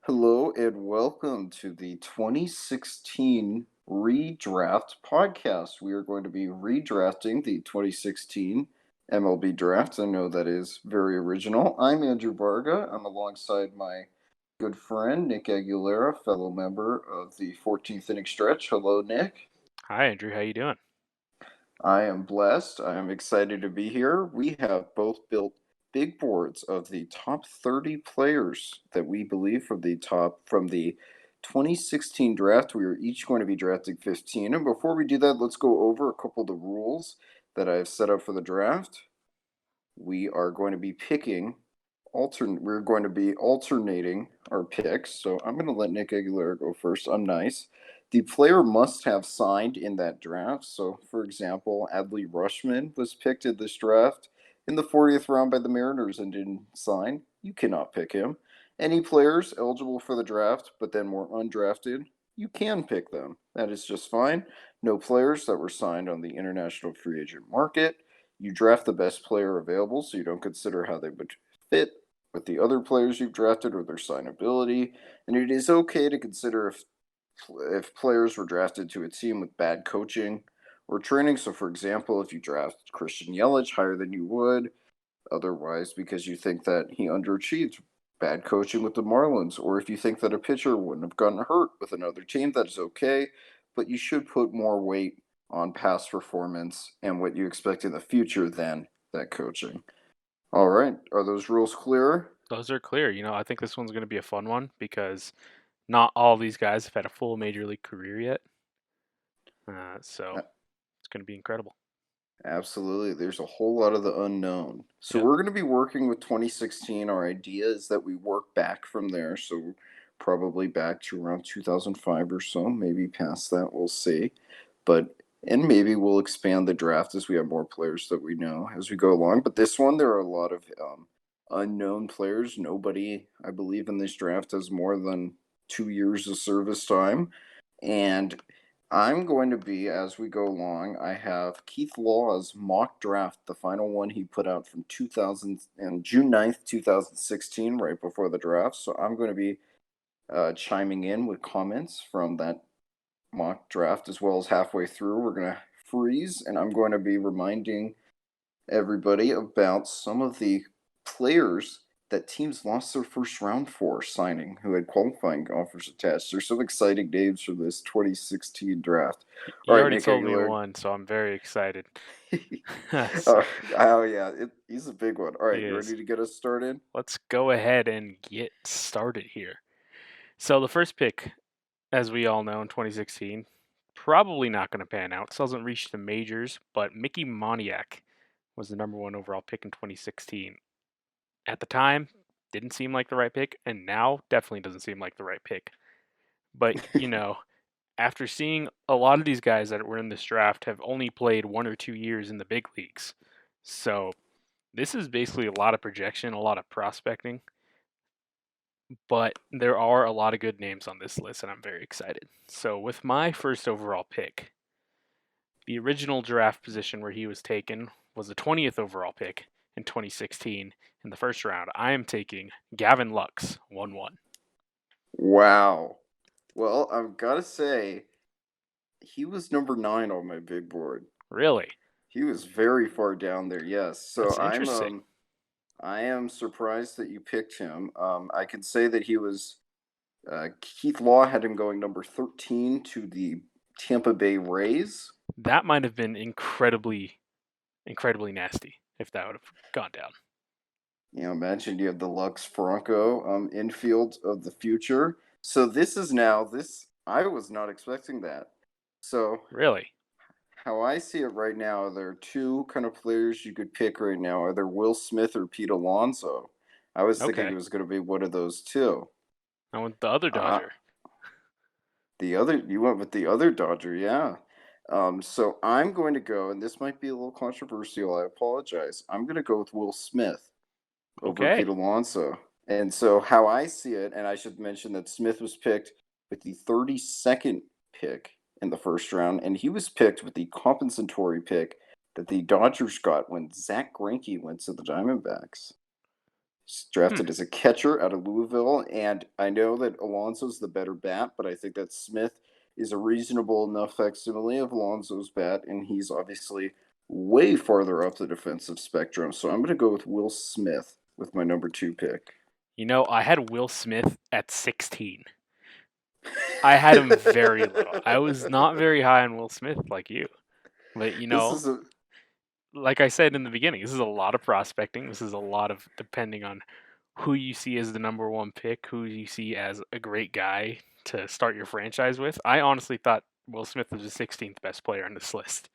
Hello and welcome to the 2016 Redraft podcast. We are going to be redrafting the 2016 MLB Draft. I know that is very original. I'm Andrew Varga. I'm alongside my good friend Nick Aguilera, fellow member of the 14th inning stretch. Hello, Nick. Hi, Andrew. How you doing? I am blessed. I am excited to be here. We have both built big boards of the top 30 players that we believe from the 2016 draft. We are each going to be drafting 15. And before we do that, let's go over a couple of the rules that I've set up for the draft. We are going to be we're going to be alternating our picks. So I'm going to let Nick Aguilera go first. I'm nice. The player must have signed in that draft. So, for example, Adley Rushman was picked in this draft in the 40th round by the Mariners and didn't sign. You cannot pick him. Any players eligible for the draft but then were undrafted, you can pick them. That is just fine. No players that were signed on the international free agent market. You draft the best player available, so you don't consider how they would fit with the other players you've drafted or their signability. And it is okay to consider if players were drafted to a team with bad coaching or training. So, for example, if you draft Christian Yelich higher than you would otherwise because you think that he underachieved bad coaching with the Marlins, or if you think that a pitcher wouldn't have gotten hurt with another team, that is okay. But you should put more weight on past performance and what you expect in the future than that coaching. All right. Are those rules clear? Those are clear. I think this one's going to be a fun one because not all these guys have had a full major league career yet. So Uh, it's going to be incredible. Absolutely. There's a whole lot of the unknown. So Yep. we're going to be working with 2016. Our idea is that we work back from there. So probably back to around 2005 or so, maybe past that, we'll see. But and maybe we'll expand the draft as we have more players that we know as we go along. But this one, there are a lot of unknown players. Nobody, I believe, in this draft has more than 2 years of service time. And I'm going to be, as we go along, I have Keith Law's mock draft, the final one he put out from 2000 and June 9th, 2016, right before the draft. So I'm going to be chiming in with comments from that mock draft as well as halfway through. We're going to freeze, and I'm going to be reminding everybody about some of the players that teams lost their first round for signing who had qualifying offers attached. There's some exciting names for this 2016 draft. All You right, already Nick told me Aguilar. one, so I'm very excited. oh, So oh, yeah, he's a big one. All he right, you is. ready to get us started? Let's go ahead and get started here. So the first pick, as we all know, in 2016, probably not going to pan out. Still hasn't reached the majors, but Mickey Moniak was the number one overall pick in 2016. At the time, didn't seem like the right pick, and now definitely doesn't seem like the right pick. But, after seeing a lot of these guys that were in this draft have only played 1 or 2 years in the big leagues. So this is basically a lot of projection, a lot of prospecting. But there are a lot of good names on this list, and I'm very excited. So with my first overall pick, the original draft position where he was taken was the 20th overall pick in 2016 in the first round. I am taking Gavin Lux, 1-1. Wow. Well, I've got to say, he was number 9 on my big board. Really? He was very far down there, yes. So That's interesting. I am surprised that you picked him. I can say that he was Keith Law had him going number 13 to the Tampa Bay Rays. That might have been incredibly, incredibly nasty if that would have gone down. Imagine you have the Lux Franco infield of the future. So this is now this. I was not expecting that. So Really? how I see it right now, there are two kind of players you could pick right now, either Will Smith or Pete Alonso. I was thinking it Okay. was going to be one of those two. I went the other Uh, Dodger. the other, you went with the other Dodger, yeah. So I'm going to go, and this might be a little controversial. I apologize. I'm going to go with Will Smith over Pete Okay. Alonso. And so how I see it, and I should mention that Smith was picked with the 32nd pick in the first round, and he was picked with the compensatory pick that the Dodgers got when Zach Greinke went to the Diamondbacks. He's Hmm. drafted as a catcher out of Louisville, and I know that Alonso's the better bat, but I think that Smith is a reasonable enough facsimile of Alonso's bat, and he's obviously way farther up the defensive spectrum. So I'm going to go with Will Smith with my number 2 pick. I had Will Smith at 16. I had him very low. I was not very high on Will Smith like you. But, This is a like I said in the beginning, this is a lot of prospecting. This is a lot of depending on who you see as the number one pick, who you see as a great guy to start your franchise with. I honestly thought Will Smith was the 16th best player on this list.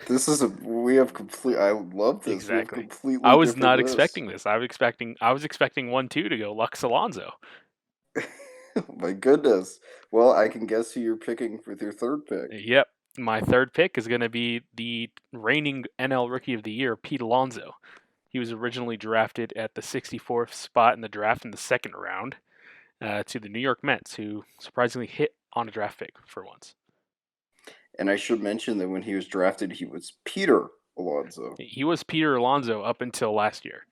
this is a we have complete I love this. We have Exactly. I completely was different not lists. expecting this. I was expecting 1-2 to go Lux Alonso. My goodness. Well, I can guess who you're picking with your third pick. Yep. My third pick is going to be the reigning NL Rookie of the Year, Pete Alonso. He was originally drafted at the 64th spot in the draft in the second round to the New York Mets, who surprisingly hit on a draft pick for once. And I should mention that when he was drafted, he was Peter Alonso. He was Peter Alonso up until last year.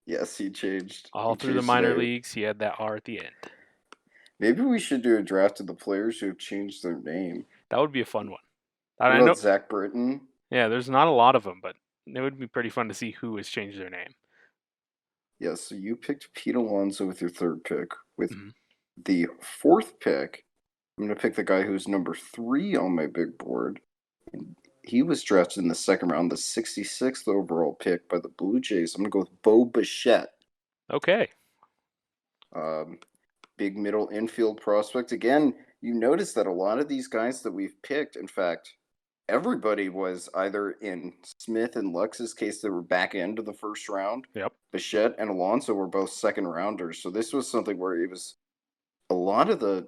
Yes, he changed. All He through the changed his minor name. leagues, he had that R at the end. Maybe we should do a draft of the players who have changed their name. That would be a fun one. What I know, about Zach Britton? yeah, there's not a lot of them, but it would be pretty fun to see who has changed their name. Yes, so you picked Pete Alonso with your third pick. With Mhm. the fourth pick, I'm going to pick the guy who's number 3 on my big board. He was drafted in the second round, the 66th overall pick by the Blue Jays. I'm going to go with Bo Bichette. Okay. Um, Big middle infield prospect. Again, you notice that a lot of these guys that we've picked, in fact, everybody was either in Smith and Lux's case, they were back end of the first round. Yep. Bichette and Alonso were both second rounders. So this was something where it was a lot of the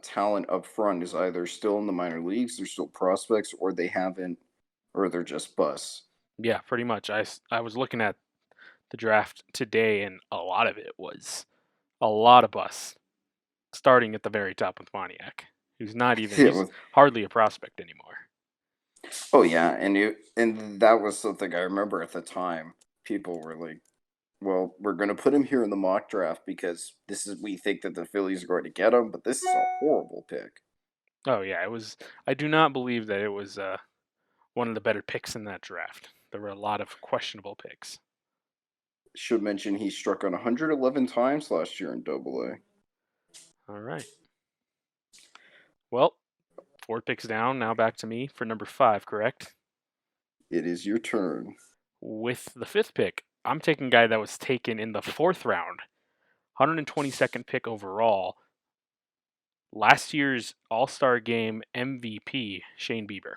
talent up front is either still in the minor leagues, they're still prospects, or they haven't, or they're just busts. Yeah, pretty much. I was looking at the draft today, and a lot of it was a lot of busts, starting at the very top with Moniak, who's not even, Yeah, he's hardly a prospect anymore. oh yeah, and that was something I remember at the time. People were like, well, we're going to put him here in the mock draft because we think that the Phillies are going to get him, but this is a horrible pick. Oh, yeah, it was, I do not believe that it was one of the better picks in that draft. There were a lot of questionable picks. Should mention he struck on 111 times last year in Double A. All right. Well, 4 picks down. Now back to me for number 5, correct? It is your turn. With the 5th pick, I'm taking a guy that was taken in the 4th round, 122nd pick overall. Last year's All-Star Game MVP, Shane Bieber.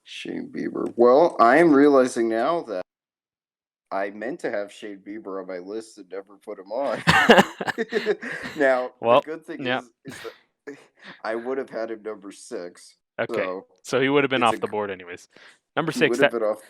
Shane Bieber. Well, I am realizing now that I meant to have Shane Bieber on my list and never put him on. Now, the Well, good thing yeah. is that I would have had him number 6. Okay. So So he would have been it's a off the board anyways. Number he 6, would have been off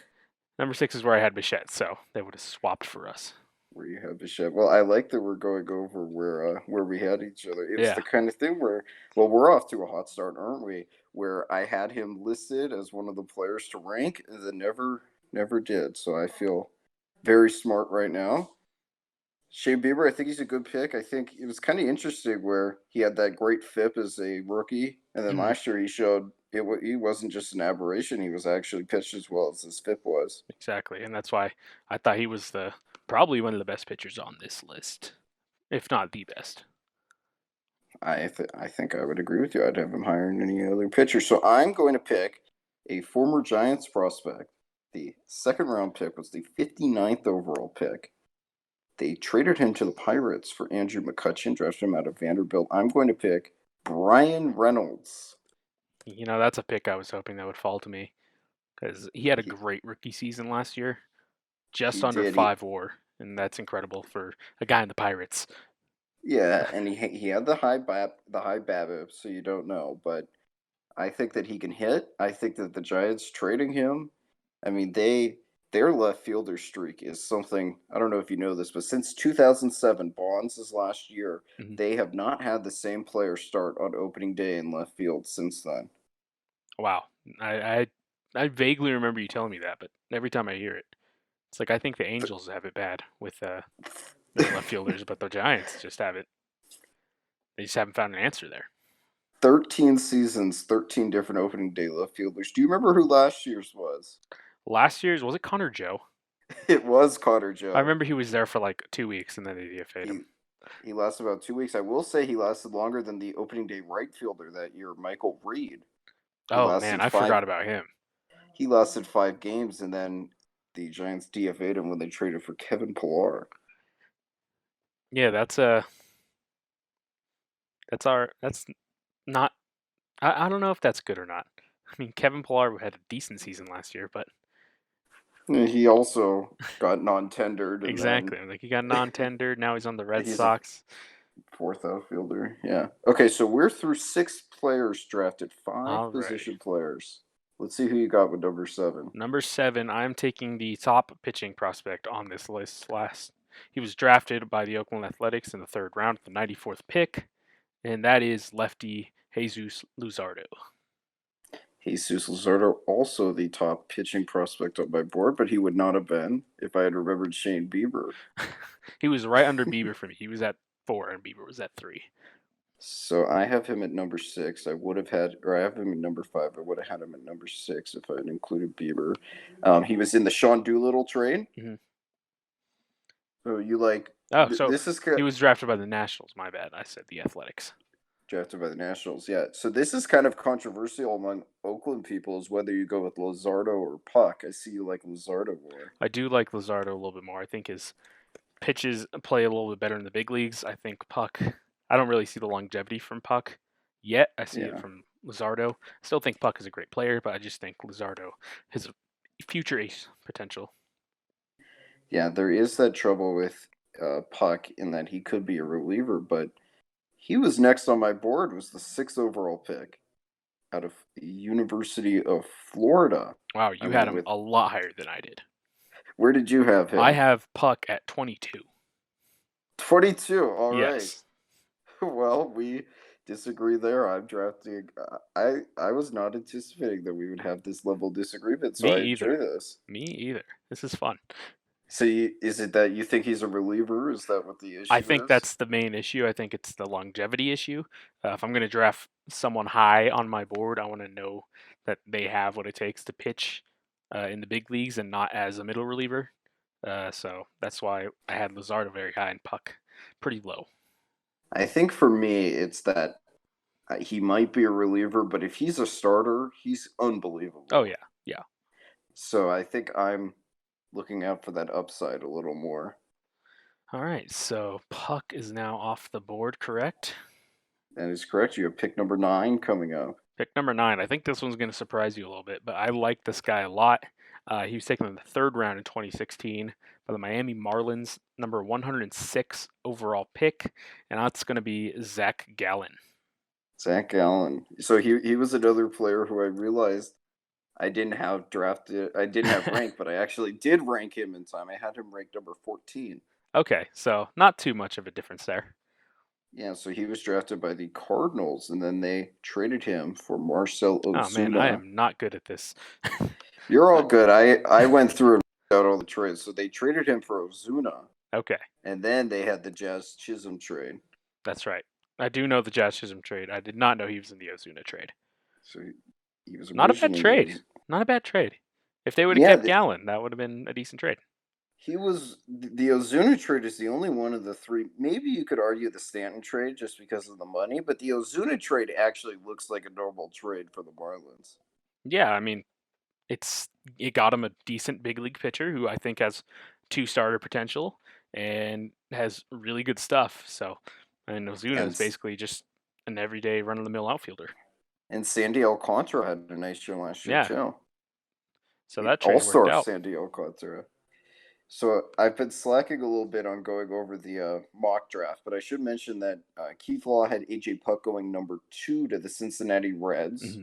number 6 is where I had Bichette, so they would have swapped for us. where you have Bichette. Well, I like that we're going over where we had each other. It was Yeah. the kind of thing where, well, we're off to a hot start, aren't we? Where I had him listed as one of the players to rank, and then never did. So I feel very smart right now. Shea Bieber, I think he's a good pick. I think it was kind of interesting where he had that great FIP as a rookie, and then Mhm. last year he showed he wasn't just an aberration; he was actually pitched as well as his FIP was. Exactly. And that's why I thought he was probably one of the best pitchers on this list, if not the best. I think I would agree with you. I'd have him higher than any other pitcher. So I'm going to pick a former Giants prospect. The second round pick was the 59th overall pick. They traded him to the Pirates for Andrew McCutchen, drafted him out of Vanderbilt. I'm going to pick Brian Reynolds. That's a pick I was hoping that would fall to me because he had a He, great rookie season last year, just he under did. 5 WAR, and that's incredible for a guy in the Pirates. Yeah, and he had the high BABIP, so you don't know, but I think that he can hit. I think that the Giants trading him, I mean, their left fielder streak is something. I don't know if you know this, but since 2007, Bonds' last year, Mhm. they have not had the same player start on opening day in left field since then. Wow, I vaguely remember you telling me that, but every time I hear it, It's like I think the Angels have it bad with their left fielders, but the Giants just have it. They just haven't found an answer there. 13 seasons, 13 different opening day left fielders. Do you remember who last year's was? Last year's was it Connor Joe? It was Connor I Joe. remember he was there for like 2 weeks and then they DFA'd him. He he lasted about 2 weeks. I will say he lasted longer than the opening day right fielder that year, Michael Reed. He Oh man, lasted I five. forgot about him. He lasted 5 games, and then the Giants DFA'd him when they traded for Kevin Pillar. Yeah, that's that's not. I don't know if that's good or not. I mean, Kevin Pillar had a decent season last year, but He also got non-tendered, and then exactly, like he got non-tendered. Now he's on the Red he's a Sox. fourth outfielder. Yeah. Okay, so we're through 6 players drafted, All 5 right. position players. Let's see who you got with number 7. Number 7, I'm taking the top pitching prospect on this list. He was drafted by the Oakland Athletics in the 3rd round, the 94th pick, and that is lefty Jesus Luzardo. Jesus Luzardo, also the top pitching prospect on my board, but he would not have been if I had remembered Shane Bieber. He was right under Bieber for me. He was at 4 and Bieber was at 3. So I have him at number 6. I have him at number 5. I would have had him at number 6 if I had included Bieber. He was in the Sean Doolittle trade. Mm-hmm. So you like? So this is he was drafted by the Nationals. My bad. I said the Athletics. drafted by the Nationals. Yeah. So this is kind of controversial among Oakland people, is whether you go with Luzardo or Puck. I see you like Luzardo more. I do like Luzardo a little bit more. I think his pitches play a little bit better in the big leagues. I think Puck. I don't really see the longevity from Puck yet. I see it from Luzardo. I still think Puck is a great player, but I just think Luzardo has a future ace potential. Yeah, there is that trouble with Puck in that he could be a reliever, but he was next on my board. Was the 6th overall pick out of the University of Florida. Wow, you had him a lot higher than I did. Where did you have him? I have Puck at 22. 22. All yes. Right. Well, we disagree there. I'm drafting. I was not anticipating that we would have this level of disagreement, so I enjoy this. Me either. This is fun. So, is it that you think he's a reliever? Is that what the issue is? I think that's the main issue. I think it's the longevity issue. If I'm going to draft someone high on my board, I want to know that they have what it takes to pitch in the big leagues and not as a middle reliever. So that's why I had Luzardo very high and Puck pretty low. I think for me, it's that he might be a reliever, but if he's a starter, he's unbelievable. Oh, yeah. Yeah. So I think I'm looking out for that upside a little more. All right. So Puck is now off the board, correct? That is correct. You have pick number 9 coming up. Pick number 9. I think this one's going to surprise you a little bit, but I like this guy a lot. He was taken in the 3rd round in 2016 by the Miami Marlins, number 106 overall pick, and that's going to be Zach Gallen. Zach Gallen. So he was another player who I realized I didn't have drafted. I didn't have ranked, but I actually did rank him in time. I had him ranked number 14. Okay, so not too much of a difference there. Yeah, so he was drafted by the Cardinals, and then they traded him for Marcell Ozuna. Oh man, I am not good at this. You're all good. I went through and out all the trades. So they traded him for Ozuna. Okay. And then they had the Jazz Chisholm trade. That's right. I do know the Jazz Chisholm trade. I did not know he was in the Ozuna trade. So he was not a bad trade. Not a bad trade. If they would have kept Gallen, that would have been a decent trade. He was the Ozuna trade is the only one of the 3. Maybe you could argue the Stanton trade just because of the money, but the Ozuna trade actually looks like a normal trade for the Marlins. Yeah, I mean, it got him a decent big league pitcher who I think has 2 starter potential and has really good stuff. So, and Ozuna is basically just an everyday run of the mill outfielder. And Sandy Alcantara had a nice year last year too. So that trade worked out. Sandy Alcantara. So I've been slacking a little bit on going over the mock draft, but I should mention that Keith Law had AJ Puck going number 2 to the Cincinnati Reds,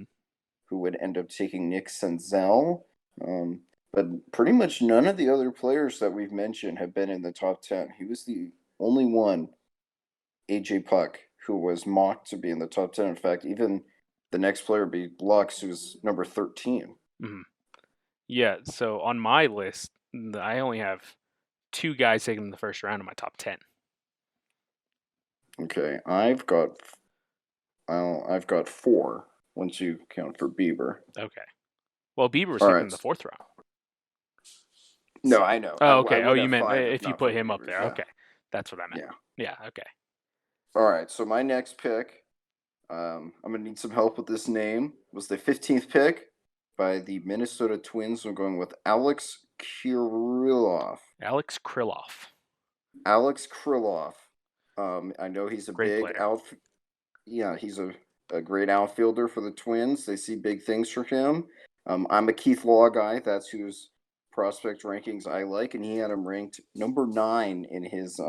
who would end up taking Nick Senzel. But pretty much none of the other players that we've mentioned have been in the top 10. He was the only one, AJ Puck, who was mocked to be in the top 10. In fact, even the next player would be Lux, who's number 13. Yeah, so on my list, I only have 2 guys taken in the first round in my top 10. Okay, I've got 4 once you count for Bieber. Okay. Well, Bieber was All taken in right. the 4th round. No, I know. Oh, I okay. Oh, would you have meant 5 if if you not put for him up Bieber. there. Yeah. Okay. That's what I meant. Yeah. Yeah, okay. All right. So my next pick, I'm gonna need some help with this name. Was the 15th pick by the Minnesota Twins. I'm going with Alex Kirilloff. Alex Krylov. Alex Kirilloff. I know he's a Great big player. Yeah, he's a great outfielder for the Twins. They see big things for him. I'm a Keith Law guy. That's whose prospect rankings I like, and he had him ranked number 9 in his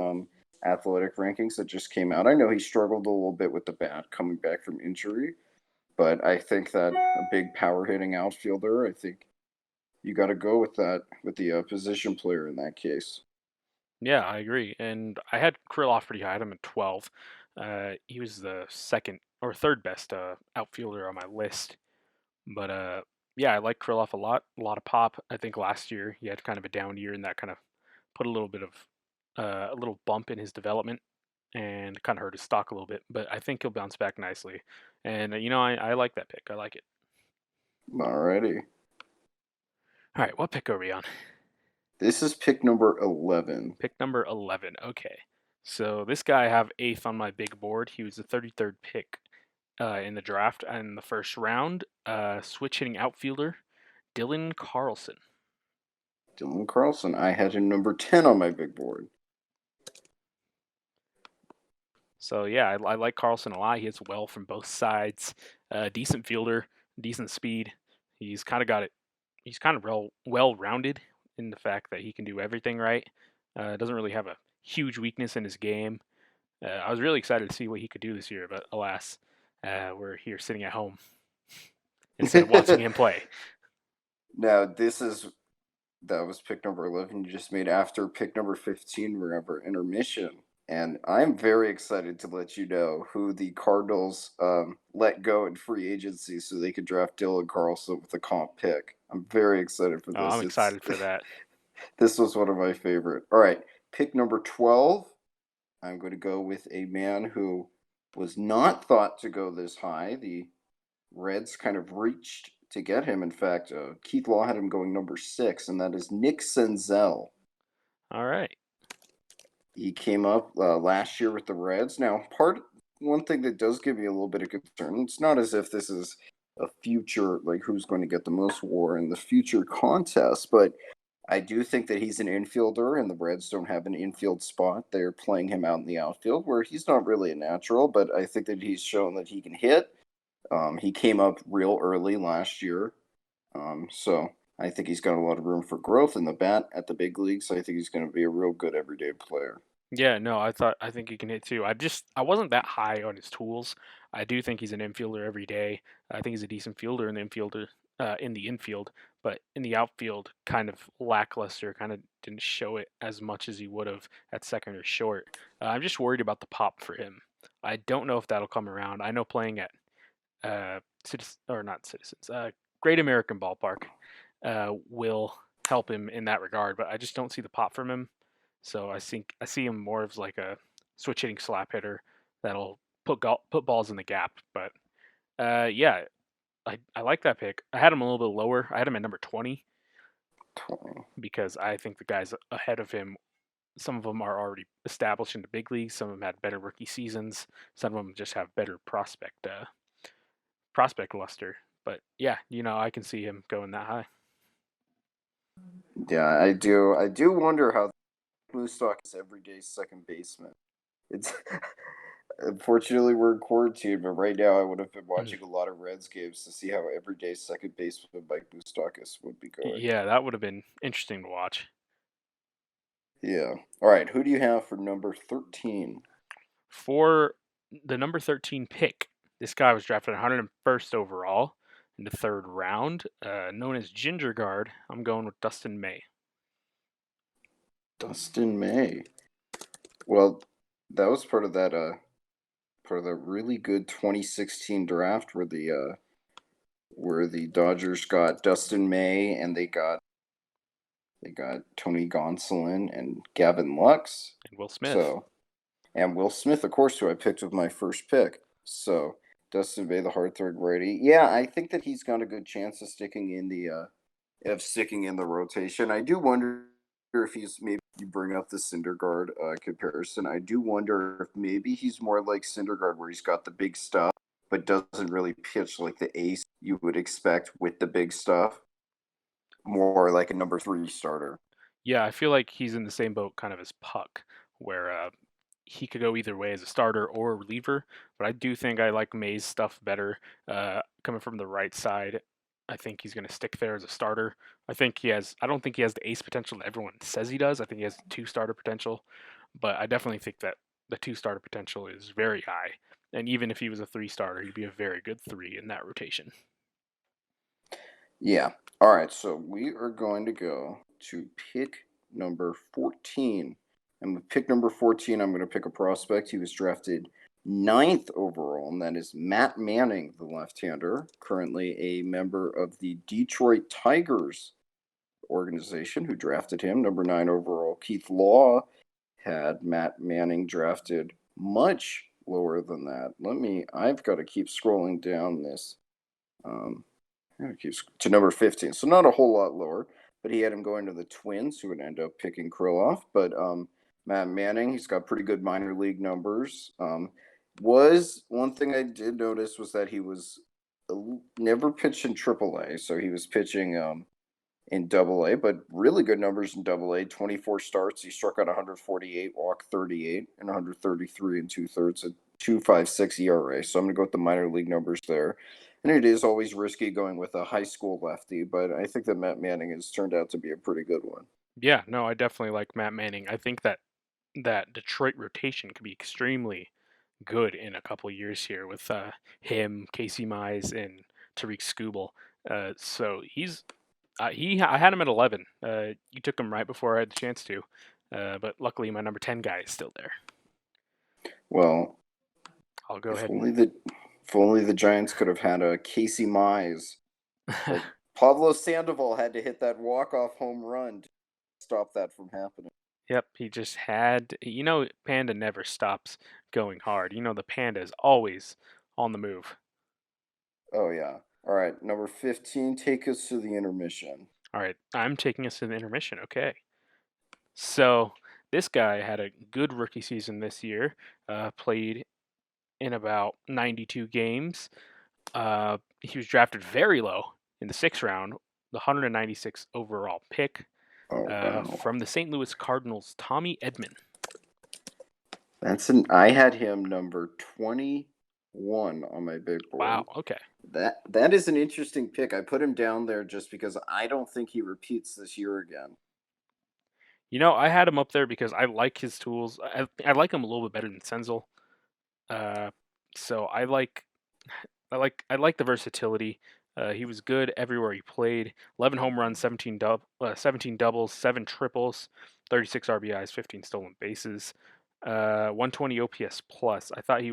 athletic rankings that just came out. I know he struggled a little bit with the bat coming back from injury, but I think that a big power hitting outfielder, I think you got to go with that with the position player in that case. Yeah, I agree. And I had Krylov pretty high. I had him at 12. He was the second or third best outfielder on my list. But yeah, I like Krylov a lot. A lot of pop. I think last year he had kind of a down year, and that kind of put a little bit of a little bump in his development and kind of hurt his stock a little bit. But I think he'll bounce back nicely. And I like that pick. I like it. Alrighty. All right, what pick are we on? This is pick number 11. Pick number 11. Okay. So this guy I have 8th on my big board. He was the 33rd pick in the draft in the first round. Switch hitting outfielder, Dylan Carlson. Dylan Carlson. I had him number 10 on my big board. So yeah, I like Carlson a lot. He hits well from both sides. Decent fielder, decent speed. He's kind of got it. He's kind of well rounded in the fact that he can do everything right. Doesn't really have a huge weakness in his game. I was really excited to see what he could do this year, but alas, we're here sitting at home instead of watching him play. Now, that was pick number 11 you just made after pick number 15. Remember intermission. And I'm very excited to let you know who the Cardinals let go in free agency so they could draft Dylan Carlson with a comp pick. I'm very excited for Oh, this. I'm excited for that. This was one of my favorite. All right, pick number 12. I'm going to go with a man who was not thought to go this high. The Reds kind of reached to get him. In fact, Keith Law had him going number 6, and that is Nick Senzel. All right. He came up last year with the Reds. Now, one thing that does give me a little bit of concern. It's not as if this is a future like who's going to get the most WAR in the future contest, but I do think that he's an infielder, and the Reds don't have an infield spot. They're playing him out in the outfield, where he's not really a natural, but I think that he's shown that he can hit. He came up real early last year, so I think he's got a lot of room for growth in the bat at the big leagues. So I think he's going to be a real good everyday player. Yeah, no, I think he can hit too. I wasn't that high on his tools. I do think he's an infielder every day. I think he's a decent fielder in the infield, but in the outfield, kind of lackluster. Kind of didn't show it as much as he would have at second or short. I'm just worried about the pop for him. I don't know if that'll come around. I know playing at or not Citizens, Great American Ballpark will help him in that regard, but I just don't see the pop from him. So I see him more as like a switch hitting slap hitter that'll put balls in the gap. But yeah, I like that pick. I had him a little bit lower. I had him at number 20 20. because I think the guys ahead of him, some of them are already established in the big leagues. Some of them had better rookie seasons. Some of them just have better prospect luster. But yeah, I can see him going that high. Yeah, I do. I do wonder how Moostalk is everyday second baseman. It's unfortunately we're in quarantine, but right now I would have been Mm. watching a lot of Reds games to see how everyday second baseman Mike Moustakis would be going. Yeah, that would have been interesting to watch. Yeah. All right. Who do you have for number 13? For the number 13 pick, this guy was drafted 101st overall in the third round, known as Ginger Guard. I'm going with Dustin May. Dustin May. Well, that was part of the really good 2016 draft where the Dodgers got Dustin May and they got They got Tony Gonsolin and Gavin Lux. And Will Smith. So, and Will Smith, of course, who I picked with my first pick. So, Dustin Bay, the hard third righty. Yeah, I think that he's got a good chance of sticking in the rotation. I do wonder if he's maybe you bring up the Syndergaard comparison. I do wonder if maybe he's more like Syndergaard, where he's got the big stuff, but doesn't really pitch like the ace you would expect with the big stuff. More like a number 3 starter. Yeah, I feel like he's in the same boat kind of as Puck, where he could go either way as a starter or a reliever. But I do think I like May's stuff better coming from the right side. I think he's going to stick there as a starter. I don't think he has the ace potential that everyone says he does. I think he has 2 starter potential, but I definitely think that the 2 starter potential is very high. And even if he was a 3 starter, he'd be a very good 3 in that rotation. Yeah. All right. So we are going to go to pick number 14. And with pick number 14, I'm going to pick a prospect. He was drafted 9th overall, and that is Matt Manning, the left-hander, currently a member of the Detroit Tigers organization who drafted him. Number 9 overall, Keith Law had Matt Manning drafted much lower than that. I've got to keep scrolling down this. To number 15, so not a whole lot lower, but he had him going to the Twins, who would end up picking Krylov. But Matt Manning, he's got pretty good minor league numbers. Was one thing I did notice was that he was never pitched in AAA, so he was pitching in AA, but really good numbers in AA. 24 starts, he struck out 148, walked 38, and 133 and 2/3, a 2.56 ERA. So I'm going to go with the minor league numbers there. And it is always risky going with a high school lefty, but I think that Matt Manning has turned out to be a pretty good one. Yeah, no, I definitely like Matt Manning. I think that Detroit rotation could be extremely good in a couple of years here with him, Casey Mize, and Tariq Skubal. So I had him at 11. You took him right before I had the chance to, but luckily my number 10 guy is still there. Well, I'll go if ahead only the if only the Giants could have had a Casey Mize, but Pablo Sandoval had to hit that walk-off home run to stop that from happening. Yep, he just had. Panda never stops going hard. The Panda is always on the move. Oh yeah. All right, number 15, take us to the intermission. All right, I'm taking us to the intermission. Okay. So this guy had a good rookie season this year. Played in about 92 games. He was drafted very low in the 6th round, the 196 overall pick Oh wow. from the St. Louis Cardinals, Tommy Edman. I had him number 21 on my big board. Wow. Okay. That is an interesting pick. I put him down there just because I don't think he repeats this year again. I had him up there because I like his tools. I like him a little bit better than Senzel. So I like the versatility. He was good everywhere he played. 11 home runs, 17 doubles, 7 triples, 36 RBIs, 15 stolen bases, 120 OPS plus. I thought he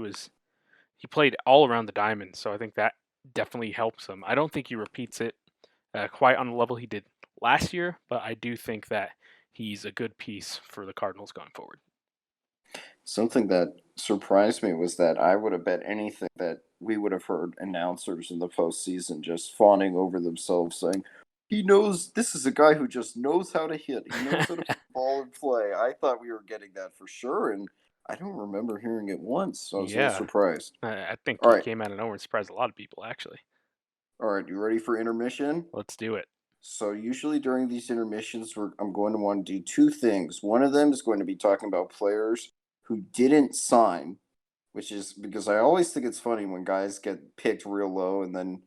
played all around the diamond, so I think that definitely helps him. I don't think he repeats it quite on the level he did last year, but I do think that he's a good piece for the Cardinals going forward. Something that surprised me was that I would have bet anything that we would have heard announcers in the postseason just fawning over themselves, saying, "He knows this is a guy who just knows how to hit. He knows how to put the ball in play." I thought we were getting that for sure, and I don't remember hearing it once, so I was a little Yeah, surprised. I think All he right, came out of nowhere and surprised a lot of people, actually. all right, you ready for intermission? Let's do it. So usually during these intermissions, I'm going to want to do two things. One of them is going to be talking about players who didn't sign, which is because I always think it's funny when guys get picked real low and then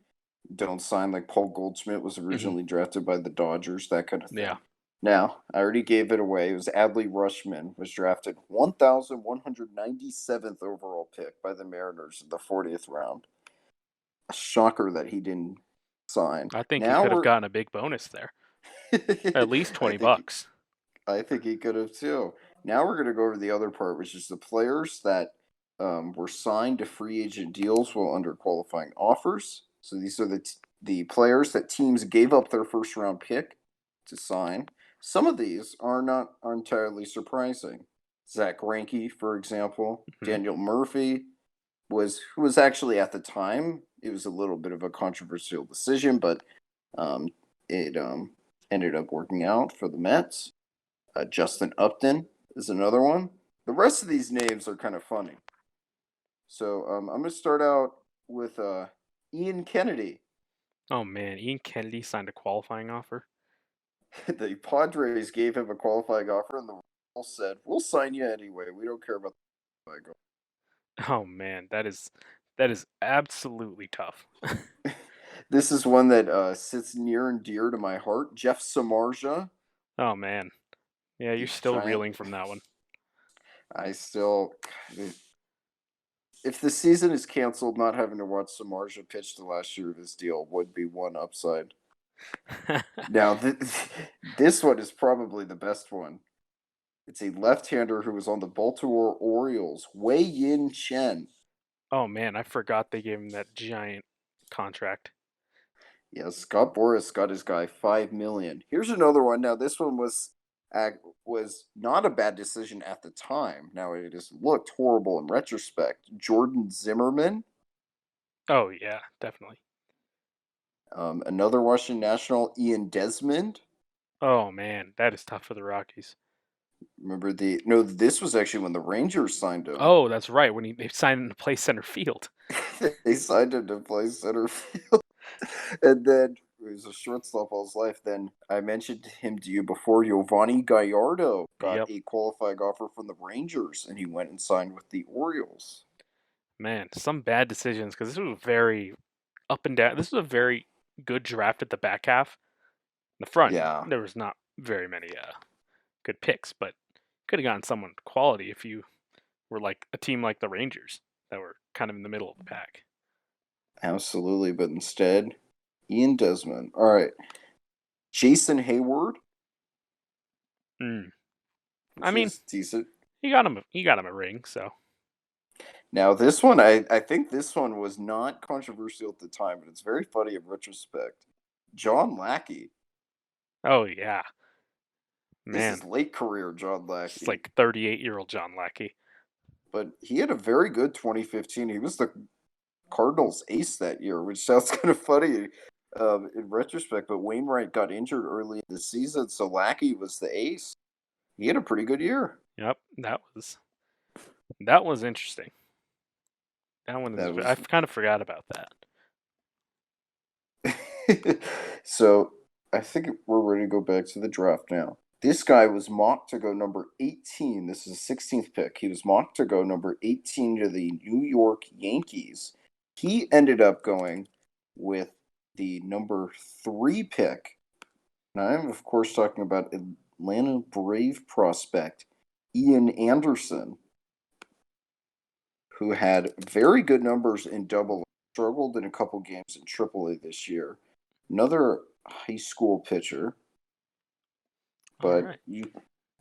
don't sign. Like Paul Goldschmidt was Hmm. originally drafted by the Dodgers, that kind of Yeah. thing. Now, I already gave it away. It was Adley Rushman was drafted 1,197th overall pick by the Mariners in the 40th round. A shocker that he didn't sign. I think he Now could have we're gotten a big bonus there. At least I 20 think bucks. I think he could have too. Now we're going to go over the other part, which is the players that were signed to free agent deals while under qualifying offers. So these are the players that teams gave up their first round pick to sign. Some of these are not entirely surprising. Zach Greinke, for example, Mhm. Daniel Murphy who was actually at the time, it was a little bit of a controversial decision, but um, it ended up working out for the Mets. Justin Upton is another one. The rest of these names are kind of funny. So I'm going to start out with Ian Kennedy. Oh man, Ian Kennedy signed a qualifying offer. The Padres gave him a qualifying offer, and the Royals said, "We'll sign you anyway. We don't care about the qualifying Oh man, that is absolutely tough. offer." This is one that sits near and dear to my heart. Jeff Samardzija, Oh man, yeah, you're the still Giant. reeling from that one. I still, if the season is canceled, not having to watch Samardzija pitch the last year of his deal would be one upside. Now, this one is probably the best one. It's a left-hander who was on the Baltimore Orioles, Wei Yin Chen. Oh man, I forgot they gave him that giant contract. Yes, Scott Boras got his guy 5 million. Here's another one. Now, this one was not a bad decision at the time. Now it has looked horrible in retrospect. Jordan Zimmerman, Oh yeah, definitely. another Washington National, Ian Desmond. Oh man, that is tough for the Rockies. Remember the no? This was actually when the Rangers signed him. Oh, that's right. When they signed him to play center field. They signed him to play center field, and then he was a shortstop all his life. Then I mentioned him to you before. Giovanni Gallardo got Yep. a qualifying offer from the Rangers, and he went and signed with the Orioles. Man, some bad decisions because this was very up and down. This was a very good draft at the back half. In the front, Yeah, there was not very many good picks, but could have gotten someone quality if you were like a team like the Rangers that were kind of in the middle of the pack. absolutely. But instead, Ian Desmond. All right, Jason Hayward. Mm. I This mean, is decent. he got him a ring, so Now, this one, I think this one was not controversial at the time, but it's very funny in retrospect. John Lackey. oh yeah, This man, is late career John it's Lackey, like 38-year-old John Lackey. but he had a very good 2015. He was the Cardinals ace that year, which sounds kind of funny in retrospect, but Wainwright got injured early in the season, so Lackey was the ace. He had a pretty good year. Yep, that was interesting. That one is That I was kind of forgot about that. so I think we're ready to go back to the draft now. This guy was mocked to go number 18. This is the 16th pick. He was mocked to go number 18 to the New York Yankees. He ended up going with the number 3 pick. Now, I'm, of course, talking about Atlanta Brave prospect Ian Anderson, who had very good numbers in double A, struggled in a couple games in triple A this year. Another high school pitcher, All but right. you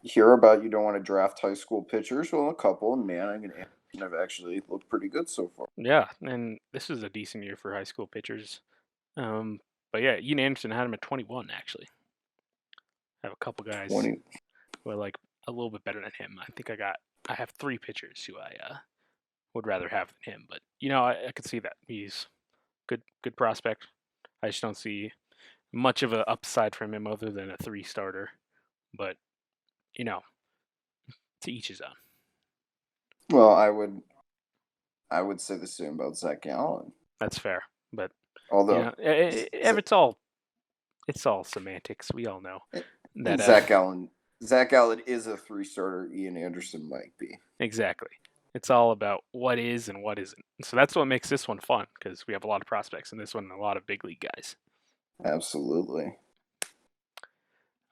hear about you don't want to draft high school pitchers. Well, a couple, and Manning and Anderson have actually looked pretty good so far. Yeah, and this is a decent year for high school pitchers. Um, but yeah, Ian Anderson had him at 21 actually. I have a couple guys 20. who are like a little bit better than him. I have three pitchers who I would rather have than him. But I could see that he's good prospect. I just don't see much of a upside from him other than a three starter. But you know, to each his own. Well, I would say the same about Zach Gallen. That's fair. But Although it's all semantics. We all know that Zach Gallen is a 3 starter. Ian Anderson might be. exactly. It's all about what is and what isn't. So that's what makes this one fun because we have a lot of prospects and this one a lot of big league guys. Absolutely.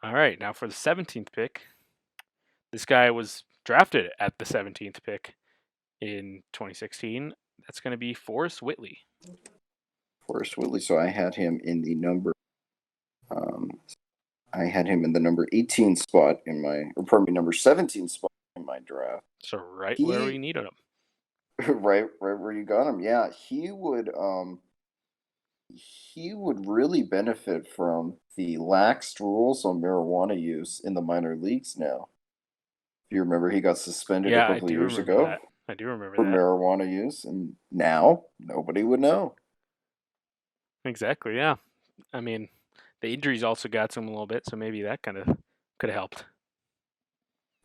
All right, now for the 17th pick, this guy was drafted at the 17th pick in 2016. That's going to be Forrest Whitley. Forrest Whitley. So I had him in the number. I had him in the number 18 spot in my, or pardon me, number 17 spot in my draft. So right where we He needed him. right where you got him. Yeah, he would really benefit from the laxed rules on marijuana use in the minor leagues now. If you remember, he got suspended a Yeah, I couple of do years remember ago that. I do remember for that. marijuana use, and now nobody would know. Exactly, yeah. I mean, the injuries also got to him a little bit, so maybe that kind of could have helped.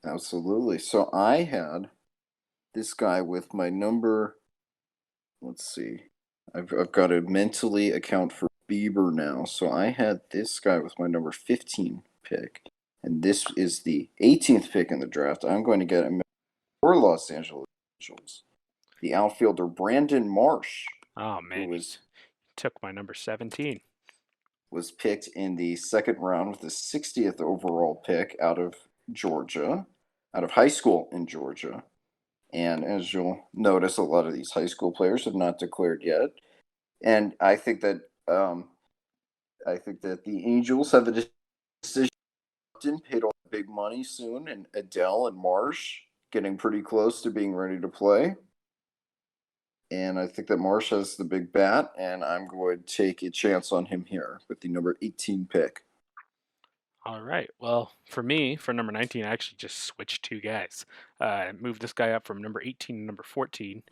Absolutely. So I had this guy with my number. Let's see. I've got to mentally account for Bieber now. So I had this guy with my number 15 pick, and this is the 18th pick in the draft. I'm going to get him for Los Angeles Angels, the outfielder Brandon Marsh, Oh who man, you took my number 17. was picked in the second round with the 60th overall pick out of Georgia, out of high school in Georgia. And as you'll notice, a lot of these high school players have not declared yet. And I think that the Angels have a decision. Paid all the big money soon, and Adele and Marsh getting pretty close to being ready to play. And I think that Marsh has the big bat, and I'm going to take a chance on him here with the number 18 pick. All right. Well, for me, for number 19, I actually just switched two guys. I moved this guy up from number 18 to number 14,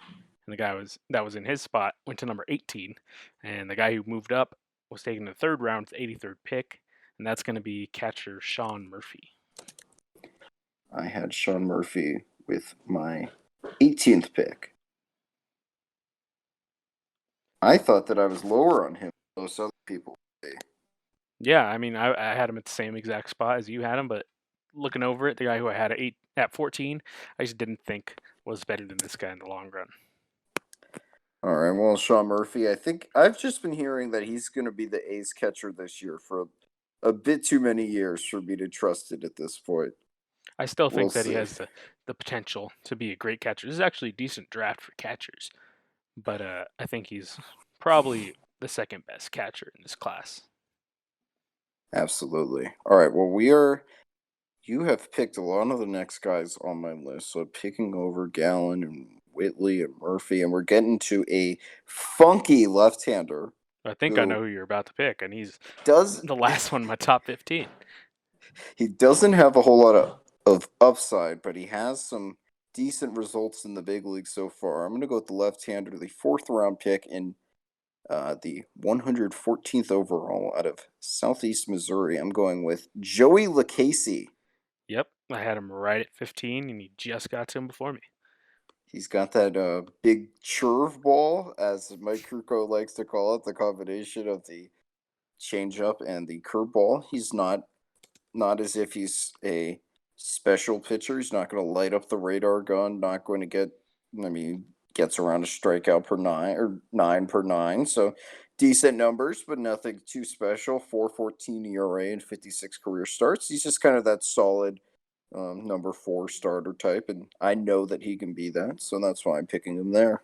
and the guy that was in his spot went to number 18, and the guy who moved up was taken in the third round, the 83rd pick, and that's going to be catcher Sean Murphy. I had Sean Murphy with my 18th pick. I thought that I was lower on him than most other people would be. Yeah, I mean, I had him at the same exact spot as you had him, but looking over it, the guy who I had at 14, I just didn't think was better than this guy in the long run. All right, well, Sean Murphy, I think I've just been hearing that he's going to be the ace catcher this year for a bit too many years for me to trust it at this point. I still We'll think that he see. has the potential to be a great catcher. This is actually a decent draft for catchers, but I think he's probably the second best catcher in this class. Absolutely. All right, well, you have picked a lot of the next guys on my list. So picking over Gallen and Whitley and Murphy, and we're getting to a funky left-hander I think I know who who you're about to pick, and he's does the last one in my top 15. he doesn't have a whole lot of upside, but he has some decent results in the big league so far. I'm going to go with the left-hander, the fourth round pick in the 114th overall out of Southeast Missouri. I'm going with Joey LaCasey. Yep, I had him right at 15, and he just got to him before me. He's got that big churve ball, as Mike Krukow likes to call it, the combination of the changeup and the curveball. He's not as if he's a special pitcher. He's not going to light up the radar gun. Not going to get. I mean, gets around a strikeout per nine or 9 per 9. So decent numbers, but nothing too special. 4.14 ERA and 56 career starts. He's just kind of that solid number four starter type, and I know that he can be that. So that's why I'm picking him there.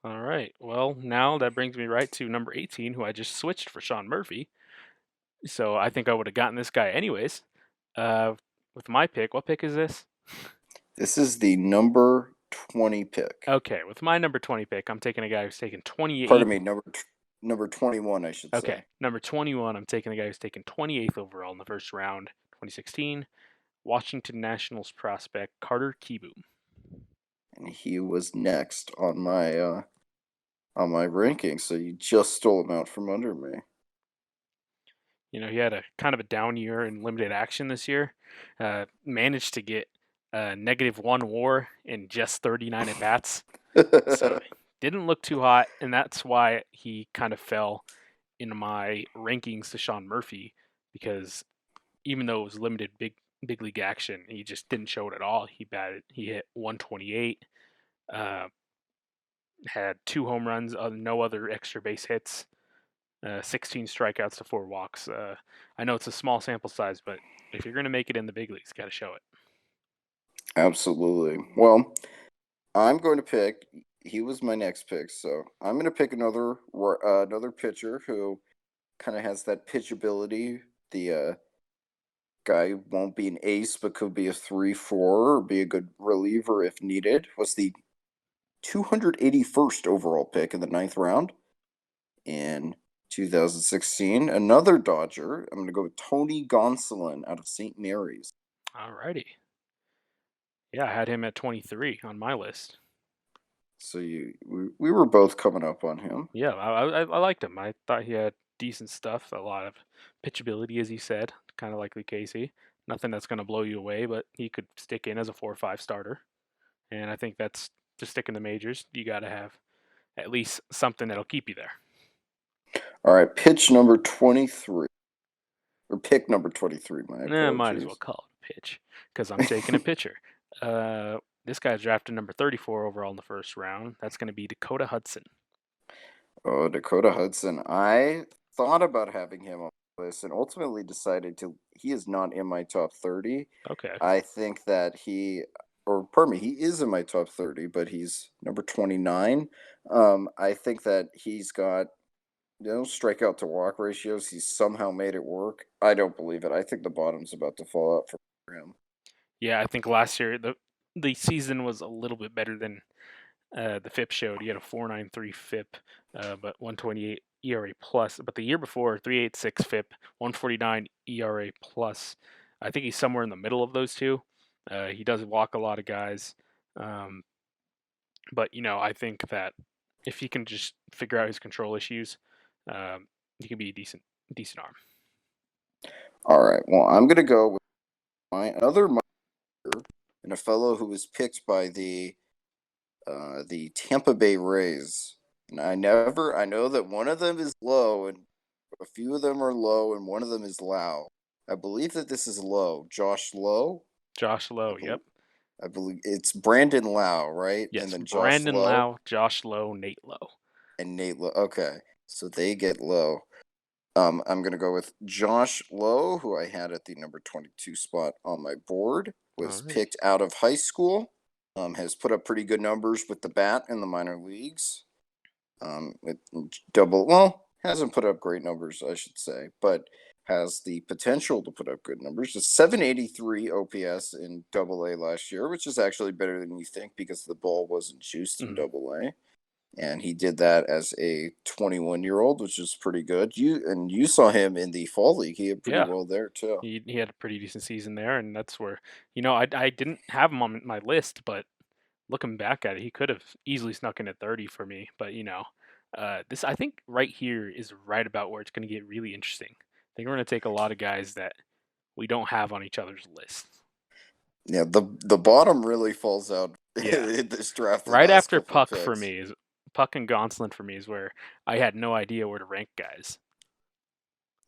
All right, well, now that brings me right to number 18, who I just switched for Sean Murphy. So I think I would have gotten this guy anyways. Uh, with my pick, what pick is this? This is the number 20 pick. Okay, with my number 20 pick, I'm taking a guy who's taken Pardon 28th. me, number 21, I should Okay, say. number 21, I'm taking a guy who's taken 28th overall in the first round, 2016, Washington Nationals prospect Carter Kieboom. And he was next on my ranking, so you just stole him out from under me. You know, he had a kind of a down year in limited action this year. Managed to get -1 WAR in just 39 at bats, so didn't look too hot, and that's why he kind of fell in my rankings to Sean Murphy, because even though it was limited big league action, he just didn't show it at all. He hit 128, uh, had 2 home runs, no other extra base hits, 16 strikeouts to 4 walks. I know it's a small sample size, but if you're going to make it in the big leagues, got to show it. Absolutely. Well, I'm going to pick. He was my next pick, so I'm going to pick another pitcher who kind of has that pitchability. The guy won't be an ace, but could be a 3-4 or be a good reliever if needed. Was the 281st overall pick in the ninth round in 2016, another Dodger. I'm going to go with Tony Gonsolin out of St. Mary's. Alrighty. Yeah, I had him at 23 on my list. So we were both coming up on him. Yeah, I liked him. I thought he had decent stuff, a lot of pitchability, as you said, kind of like Lee Casey. Nothing that's going to blow you away, but he could stick in as a 4 or 5 starter. And I think that's to stick in the majors. You got to have at least something that'll keep you there. All right, pitch number 23. Or pick number 23, my Might as well apologies. call it a pitch because I'm taking a pitcher. This guy's drafted number 34 overall in the first round. That's going to be Dakota Hudson. Oh, Dakota Hudson. I thought about having him on the list and ultimately decided he is not in my top 30. Okay. I think that pardon me, he is in my top 30, but he's number 29. I think that he's got, strikeout to walk ratios. He's somehow made it work. I don't believe it. I think the bottom's about to fall out for him. Yeah, I think last year the season was a little bit better than the FIP showed. He had a 4.93 FIP, but 128 ERA plus. But the year before, 3.86 FIP, 149 ERA plus. I think he's somewhere in the middle of those two. He does walk a lot of guys, but I think that if he can just figure out his control issues, he can be a decent arm. All right. Well, I'm going to go with my other minor and a fellow who was picked by the Tampa Bay Rays. And I know that one of them is low and a few of them are low and one of them is low. I believe that this is low. Josh Lowe? Josh Lowe, yep. I believe it's Brandon Lau, right? Yes, And then Josh Brandon Lowe Lau, Josh Lowe, Nate Lowe. and Nate Lowe. Okay. So they get low. I'm going to go with Josh Lowe, who I had at the number 22 spot on my board, was Alrighty. picked out of high school, has put up pretty good numbers with the bat in the minor leagues. With hasn't put up great numbers, I should say, but has the potential to put up good numbers. A 783 OPS in Double A last year, which is actually better than you think because the ball wasn't juiced in Double A. And he did that as a 21-year-old, which is pretty good. You saw him in the fall league; he had pretty Yeah, well there too. he had a pretty decent season there, and that's where I didn't have him on my list, but looking back at it, he could have easily snuck in at 30 for me. But this I think right here is right about where it's going to get really interesting. I think we're going to take a lot of guys that we don't have on each other's list. Yeah, the bottom really falls out Yeah, in this draft. The right last after couple Puck for picks. me is Puck and Gonsolin for me is where I had no idea where to rank guys.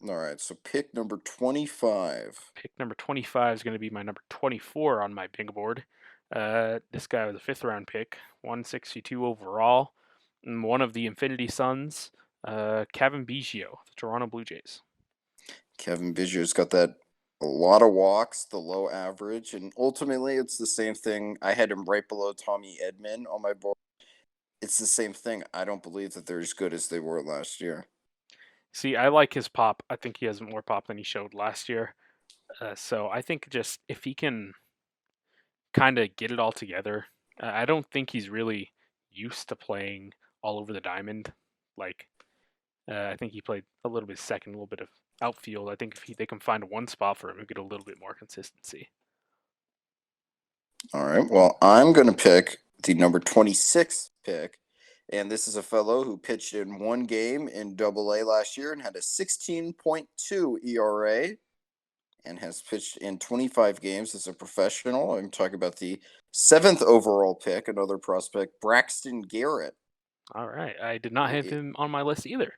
All right, so pick number 25. Pick number 25 is going to be my number 24 on my bingo board. This guy was a 5th-round pick, 162 overall, and one of the Infinity Suns, Kevin Biggio, the Toronto Blue Jays. Kevin Biggio's got that a lot of walks, the low average, and ultimately it's the same thing. I had him right below Tommy Edman on my board. It's the same thing. I don't believe that they're as good as they were last year. See, I like his pop. I think he has more pop than he showed last year. So I think just if he can kind of get it all together, I don't think he's really used to playing all over the diamond. Like, I think he played a little bit second, a little bit of outfield. I think if they can find one spot for him, he'll get a little bit more consistency. All right. Well, I'm going to pick the number 26 pick. And this is a fellow who pitched in one game in Double A last year and had a 16.2 ERA and has pitched in 25 games as a professional. I'm talking about the 7th overall pick, another prospect, Braxton Garrett. All right. I did not have him on my list either.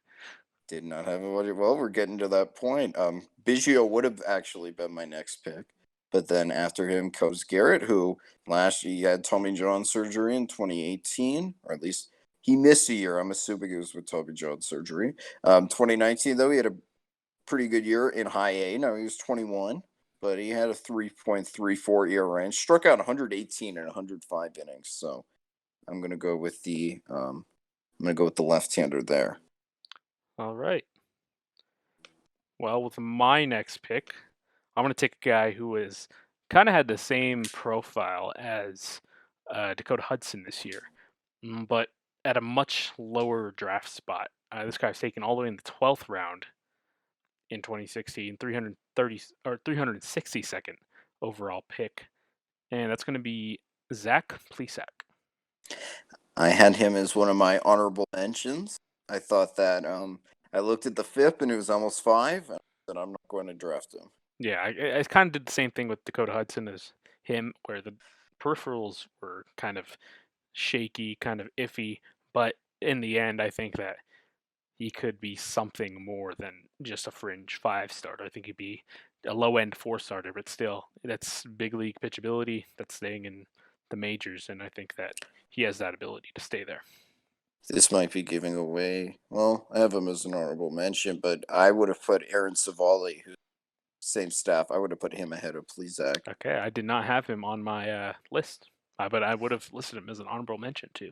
Did not have a well. We're getting to that point. Biggio would have actually been my next pick, but then after him comes Garrett, who last year he had Tommy John surgery in 2018, or at least he missed a year. I'm assuming it was with Tommy John surgery. 2019 though, he had a pretty good year in High A. Now he was 21, but he had a 3.34 ERA and struck out 118 and 105 innings. So I'm gonna go with the left-hander there. All right. Well, with my next pick, I'm going to take a guy who is kind of had the same profile as Dakota Hudson this year, but at a much lower draft spot. This guy was taken all the way in the 12th round in 2016, 330 or 362nd overall pick, and that's going to be Zach Plesac. I had him as one of my honorable mentions. I thought that I looked at the FIP and it was almost 5, and I said I'm not going to draft him. Yeah, I kind of did the same thing with Dakota Hudson as him, where the peripherals were kind of shaky, kind of iffy, but in the end, I think that he could be something more than just a fringe 5 starter. I think he'd be a low end 4 starter, but still, that's big league pitchability. That's staying in the majors, and I think that he has that ability to stay there. This might be giving away. Well, I have him as an honorable mention, but I would have put Aaron Savali, who's same staff. I would have put him ahead of Plesac. Okay, I did not have him on my list, but I would have listed him as an honorable mention too.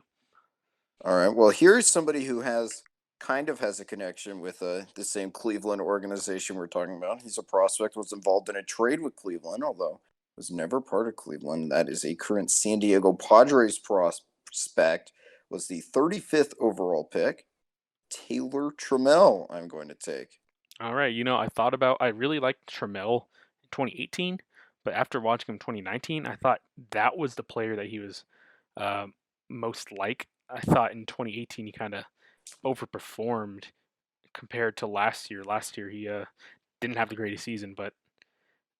All right. Well, here's somebody who has a connection with the same Cleveland organization we're talking about. He's a prospect, was involved in a trade with Cleveland, although was never part of Cleveland. That is a current San Diego Padres prospect. Was the 35th overall pick. Taylor Trammell, I'm going to take. All right, I really liked Trammell in 2018, but after watching him in 2019, I thought that was the player that he was uh, most like. I thought in 2018 he kind of overperformed compared to last year. Last year he didn't have the greatest season, but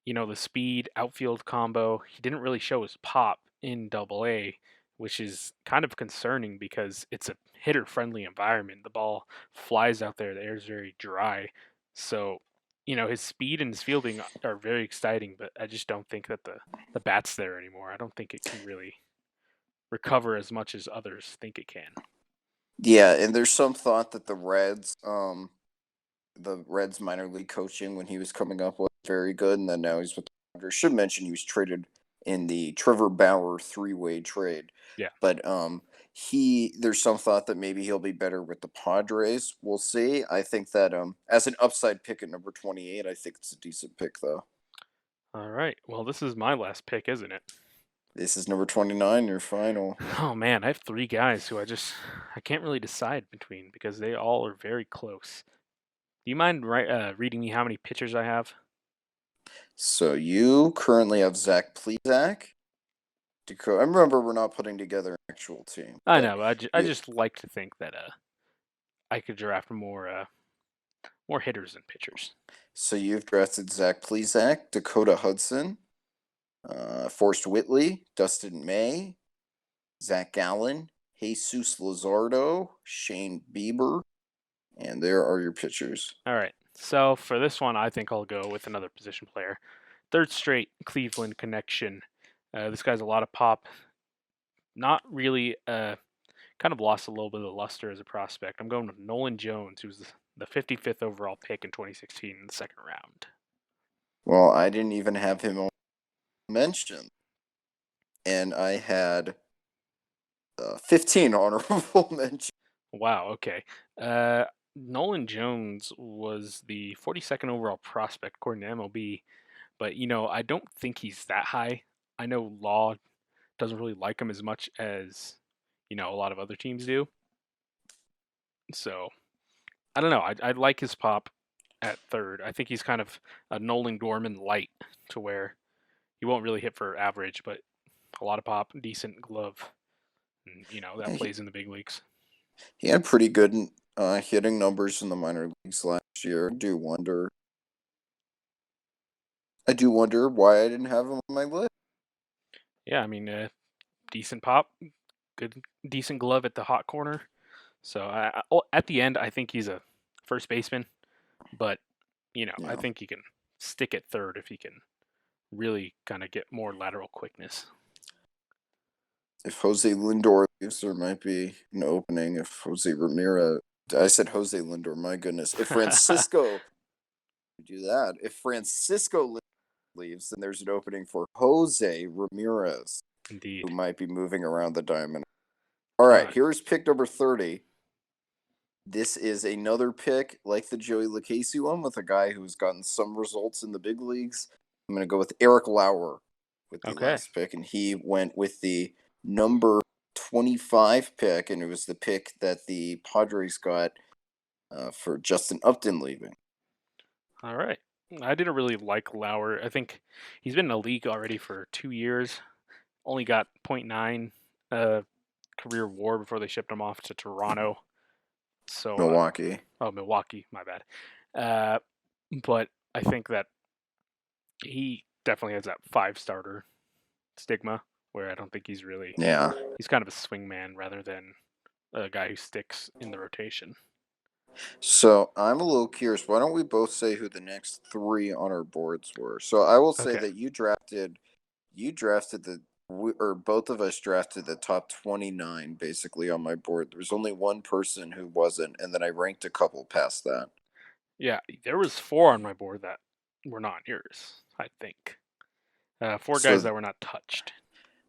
the speed outfield combo, he didn't really show his pop in Double A, which is kind of concerning because it's a hitter friendly environment. The ball flies out there, the air is very dry. So, his speed and his fielding are very exciting, but I just don't think that the bat's there anymore. I don't think it can really recover as much as others think it can. Yeah, and there's some thought that the Reds minor league coaching when he was coming up was very good, and then now he's with the Dodgers. Should mention he was traded in the Trevor Bauer 3-way trade. Yeah. But there's some thought that maybe he'll be better with the Padres. We'll see. I think that as an upside pick at number 28, I think it's a decent pick though. All right. Well, this is my last pick, isn't it? This is number 29, your final. Oh man, I have 3 guys who I can't really decide between because they all are very close. Do you mind reading me how many pitchers I have? So you currently have Zach Plesac. Dakota. I remember we're not putting together an actual team. I But know, but I yeah, just like to think that I could draft more hitters than pitchers. so you've drafted Zach Plesac, Dakota Hudson, Forrest Whitley, Dustin May, Zach Gallen, Jesus Luzardo, Shane Bieber, and there are your pitchers. All right. So for this one, I think I'll go with another position player. Third straight Cleveland connection. This guy's a lot of pop. Not really. Kind of lost a little bit of luster as a prospect. I'm going with Nolan Jones, who was the 55th overall pick in 2016 in the second round. Well, I didn't even have him mentioned, and I had 15 honorable mentions. Wow. Okay. Nolan Jones was the 42nd overall prospect according to MLB, but I don't think he's that high. I know Law doesn't really like him as much as a lot of other teams do. So I don't know. I like his pop at third. I think he's kind of a Nolan Gorman light to where he won't really hit for average, but a lot of pop, decent glove, and that plays in the big leagues. He had pretty good hitting numbers in the minor leagues last year. I do wonder why I didn't have him on my list. Yeah, I mean, decent pop, good, decent glove at the hot corner. So at the end, I think he's a first baseman, but I Yeah. think he can stick at third if he can really kind of get more lateral quickness. If Jose Lindor leaves, there might be an opening. If Jose Ramirez, I said Jose Lindor, my goodness. If Francisco do that, if Francisco leaves, then there's an opening for Jose Ramirez, Indeed. who might be moving around the diamond. All right, here's pick number 30. This is another pick like the Joey Lucchesi one with a guy who's gotten some results in the big leagues. I'm going to go with Eric Lauer with the last pick, and he went with the number 25 pick, and it was the pick that the Padres got for Justin Upton leaving. All right. I didn't really like Lauer. I think he's been in the league already for 2 years. Only got .9 career WAR before they shipped him off to Toronto. So, Milwaukee. Milwaukee, my bad. Uh, but I think that he definitely has that 5-starter stigma, where I don't think he's kind of a swing man rather than a guy who sticks in the rotation. So I'm a little curious. Why don't we both say who the next 3 on our boards were? So I will say that you drafted or both of us drafted the top 29 basically on my board. There was only one person who wasn't, and then I ranked a couple past that. Yeah, there was 4 on my board that were not yours, I think. 4 guys that were not touched.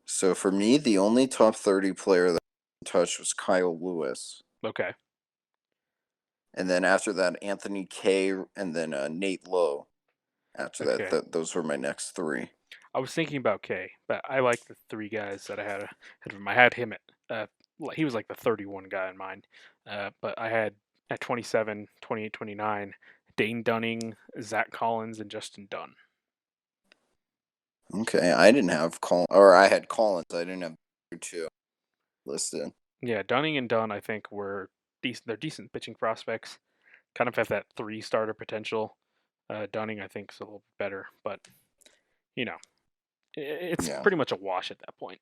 So for me, the only top 30 player that I touched was Kyle Lewis. Okay. And then after that, Anthony Kay, and then Nate Lowe. After Okay. that, those were my next 3. I was thinking about Kay, but I like the 3 guys that I had ahead of him. I had him at he was like the 31 guy in mind, but I had at 27, 28, 29, Dane Dunning, Zach Collins, and Justin Dunn. Okay, I didn't have I had Collins. I didn't have 2 listed. Yeah, Dunning and Dunn I think were decent. They're decent pitching prospects. Kind of have that 3-starter potential. Dunning I think is a little better, but it's pretty much a wash at that point.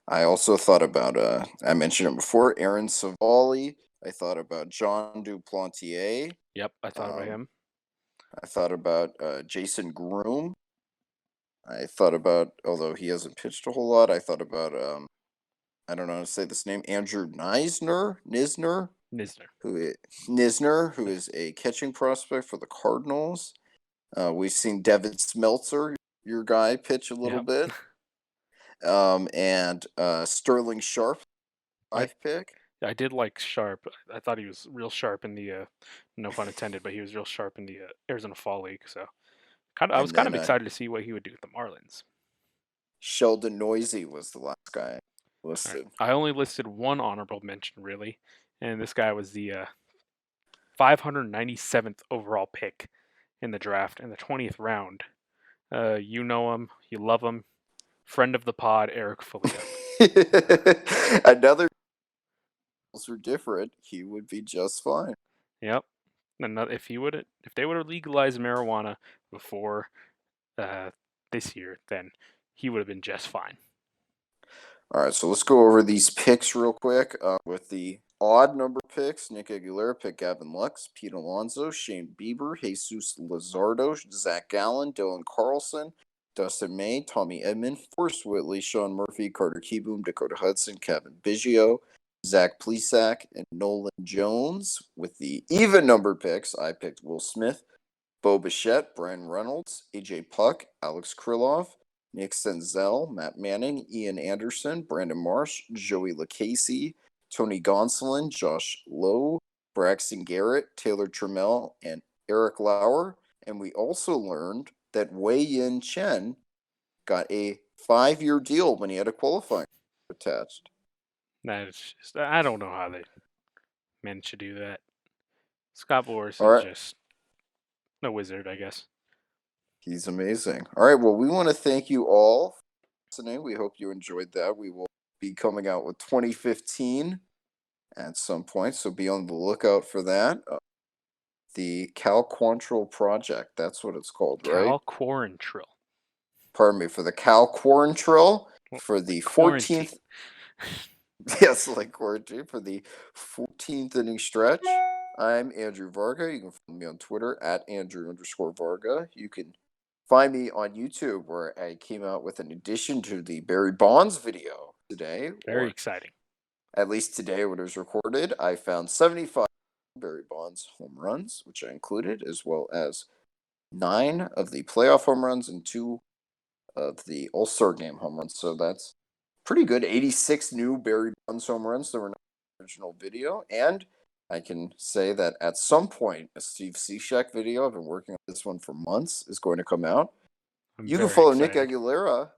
I also thought about I mentioned it before, Aaron Savali. I thought about John Duplantier. Yep, I thought about him. I thought about Jason Groom. I thought about, although he hasn't pitched a whole lot, I thought about I don't know how to say this name, Andrew Nisner, who is a catching prospect for the Cardinals. We've seen Devin Smeltzer, your guy, pitch a little bit. And Sterling Sharp, 5 pick. I did like Sharp. I thought he was real sharp in the, no pun intended, but he was real sharp in the Arizona Fall League. So I was kind of excited to see what he would do with the Marlins. Sheldon Noisy was the last guy listed. Right. I only listed one honorable mention, really, and this guy was the 597th overall pick in the draft in the 20th round. You know him, you love him, friend of the pod, Eric Folia. Another are different, he would be just fine. Yep. If they would have legalized marijuana before this year, then he would have been just fine. All right, so let's go over these picks real quick. With the odd number picks, Nick Aguilera picked Gavin Lux, Pete Alonso, Shane Bieber, Jesus Luzardo, Zach Gallen, Dylan Carlson, Dustin May, Tommy Edman, Forrest Whitley, Sean Murphy, Carter Kieboom, Dakota Hudson, Kevin Biggio, Zach Plesac, and Nolan Jones. With the even number picks, I picked Will Smith, Bo Bichette, Brian Reynolds, AJ Puck, Alex Krylov, Nick Senzel, Matt Manning, Ian Anderson, Brandon Marsh, Joey LaCasey, Tony Gonsolin, Josh Lowe, Braxton Garrett, Taylor Trammell, and Eric Lauer. And we also learned that Wei Yin Chen got a 5-year deal when he had a qualifying attached. I don't know how they managed to do that. Scott Boras is just a wizard, I guess. He's amazing. All right, well, we want to thank you all for listening. We hope you enjoyed that. We will be coming out with 2015 at some point, so be on the lookout for that. The Cal Quantrill Project, that's what it's called, right? Cal Quarantrill. Pardon me, for the Cal Quarantrill, for the 14th. Yes, like quarantine, for the 14th inning stretch. I'm Andrew Varga. You can find me on Twitter at Andrew_Varga. You can find me on YouTube, where I came out with an addition to the Barry Bonds video today. Very exciting. At least today when it was recorded, I found 75 Barry Bonds home runs, which I included, as well as 9 of the playoff home runs and 2 of the All-Star Game home runs. So that's pretty good. 86 new Barry Bonds home runs that were not in the original video. And I can say that at some point, a Steve Cishek video, I've been working on this one for months, is going to come out. You can follow Nick Aguilera.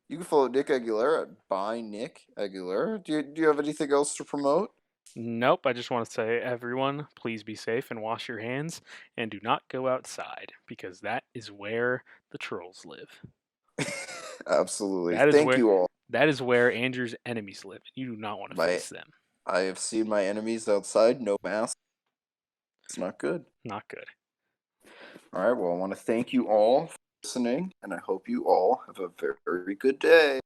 You can follow Nick Aguilera by Nick Aguilera. Do you have anything else to promote? Nope, I just want to say, everyone, please be safe and wash your hands and do not go outside because that is where the trolls live. Absolutely. That is Thank where you all. that is where Andrew's enemies live. You do not want to My face them. I have seen my enemies outside, no mask. It's not good. Not good. All right, well, I want to thank you all for listening, and I hope you all have a very, very good day.